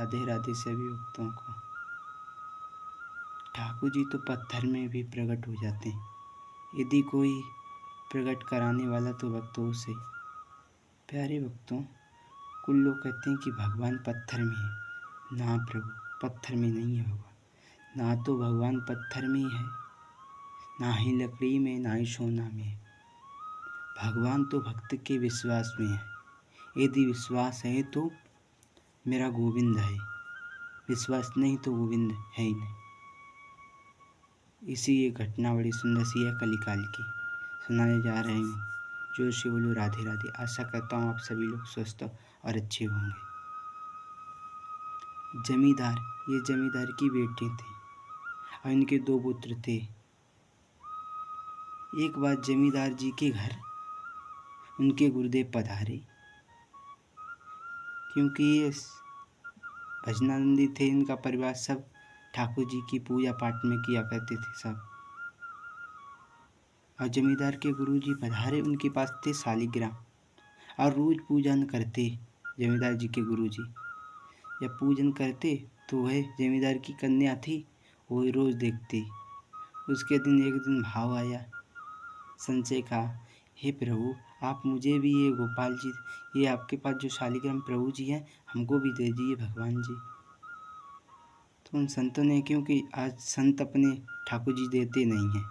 राधे राधे सभी भक्तों को। ठाकुर जी तो पत्थर में भी प्रकट हो जाते हैं, यदि कोई प्रकट कराने वाला तो भक्तों से। प्यारे भक्तों, कुछ लोग कहते हैं कि भगवान पत्थर में है। ना प्रभु, पत्थर में नहीं है भगवान। ना तो भगवान पत्थर में है, ना ही लकड़ी में, ना ही सोना में है। भगवान तो भक्त के विश्वास में है। यदि विश्वास है तो मेरा गोविंद है, विश्वास नहीं तो गोविंद है ही नहीं। इसी ये घटना बड़ी सुंदर सी है कलिकाल की, सुनाने जा रहे हूँ। जोर से बोलो राधे राधे। आशा करता हूँ आप सभी लोग स्वस्थ और अच्छे होंगे। जमींदार, ये जमींदार की बेटी थी और इनके 2 पुत्र थे। एक बार जमींदार जी के घर उनके गुरुदेव पधारे, क्योंकि ये भजनानंदी थे। इनका परिवार सब ठाकुर जी की पूजा पाठ में किया करते थे सब। और जमींदार के गुरुजी पधारे, उनके पास थे शालिग्राम और रोज पूजन करते। जमींदार जी के गुरुजी जब पूजन करते तो वह जमींदार की कन्या थी, वो रोज देखती। उसके दिन एक दिन भाव आया, संशय का, हे प्रभु, आप मुझे भी ये गोपाल जी, ये आपके पास जो शालिग्राम प्रभु जी हैं, हमको भी दे दीजिए भगवान जी। तो उन संतों ने, क्योंकि आज संत अपने ठाकुर जी देते नहीं हैं,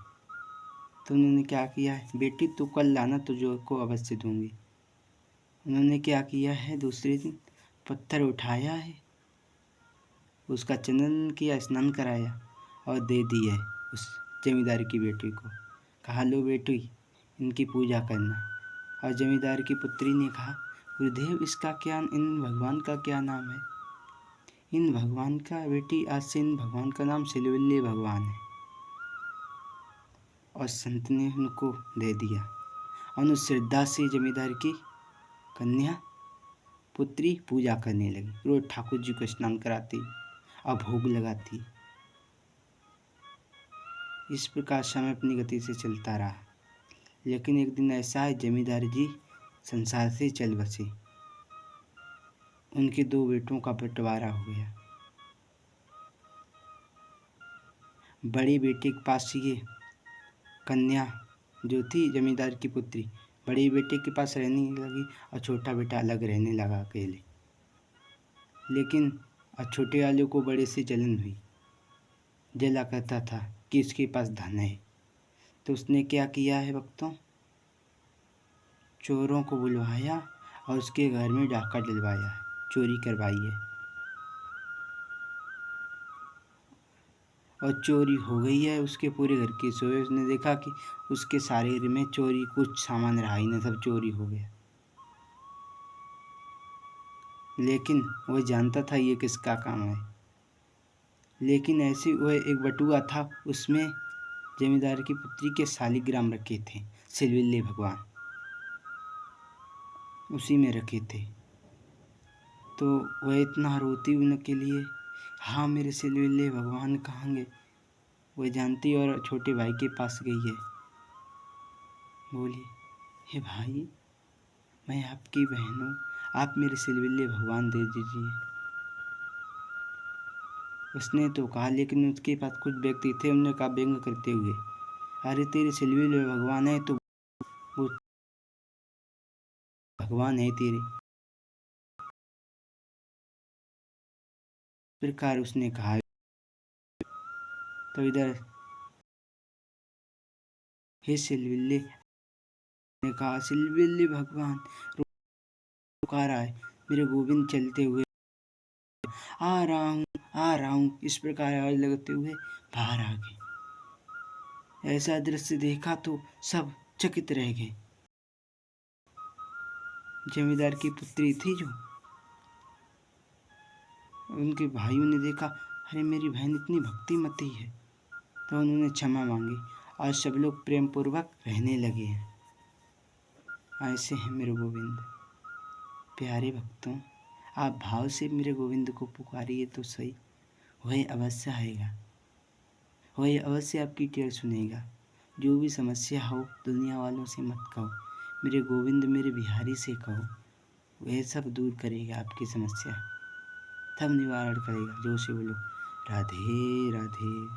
तो उन्होंने क्या किया है, बेटी तो कल लाना, तुझको को अवश्य दूंगी। उन्होंने क्या किया है, दूसरे दिन पत्थर उठाया है, उसका चंदन किया, स्नान कराया और दे दिया उस जमींदार की बेटी को। कहा, लो बेटी, इनकी पूजा करना। और जमींदार की पुत्री ने कहा, गुरुदेव, इसका क्या, इन भगवान का क्या नाम है? इन भगवान का बेटी, आज से इन भगवान का नाम सिलवल्ले भगवान है। और संत ने उनको दे दिया। और उस श्रद्धा से जमींदार की कन्या पुत्री पूजा करने लगी। रोज ठाकुर जी को स्नान कराती और भोग लगाती। इस प्रकार समय अपनी गति से चलता रहा। लेकिन एक दिन ऐसा है, जमींदार जी संसार से चल बसे। उनके 2 बेटों का बंटवारा हो गया। बड़े बेटे के पास ये कन्या जो थी जमींदार की पुत्री, बड़े बेटे के पास रहने लगी और छोटा बेटा अलग रहने लगा अकेले। लेकिन छोटे वाले को बड़े से जलन हुई, जला करता था कि इसके पास धन है। तो उसने क्या किया है भक्तों, चोरों को बुलवाया और उसके घर में डाका डलवाया, चोरी करवाई है। और चोरी हो गई है उसके पूरे घर की। सोए उसने देखा कि उसके सारे घर में चोरी, कुछ सामान रहा ही नहीं, सब चोरी हो गया। लेकिन वह जानता था ये किसका काम है। लेकिन ऐसे वह एक बटुआ था, उसमें जमींदार की पुत्री के शालिग्राम रखे थे, सिलवल्ले भगवान उसी में रखे थे। तो वह इतना रोती उनके लिए, हाँ मेरे सिलवल्ले भगवान कहाँ गए? वह जानती और छोटे भाई के पास गई है। बोली, हे भाई, मैं आपकी बहन हूँ, आप मेरे सिलवल्ले भगवान दे दीजिए। उसने तो कहा, लेकिन उसके पास कुछ व्यक्ति थे, उन्होंने कहा व्यंग करते हुए, अरे तेरे सिलवल्ले भगवान है तो वो भगवान है तेरे। प्रकार उसने कहा। तो इधर हे सिलवल्ले ने कहा, सिलवल्ले भगवान पुकारा है, मेरे गोविंद चलते हुए आ रहा हूँ, आ रहा हूँ। इस प्रकार आवाज लगाते हुए बाहर आ गए। ऐसा दृश्य देखा तो सब चकित रह गए। जमींदार की पुत्री थी जो, उनके भाइयों ने देखा, अरे मेरी बहन इतनी भक्तिमती है, तो उन्होंने क्षमा मांगी और सब लोग प्रेम पूर्वक रहने लगे हैं। ऐसे हैं मेरे गोविंद। प्यारे भक्तों, आप भाव से मेरे गोविंद को पुकारिए तो सही, वही अवश्य आएगा, वही अवश्य आपकी टेर सुनेगा। जो भी समस्या हो दुनिया वालों से मत कहो, मेरे गोविंद मेरे बिहारी से कहो, वह सब दूर करेगा आपकी समस्या। तब निवारण करेगा। जोर से बोलो, राधे राधे।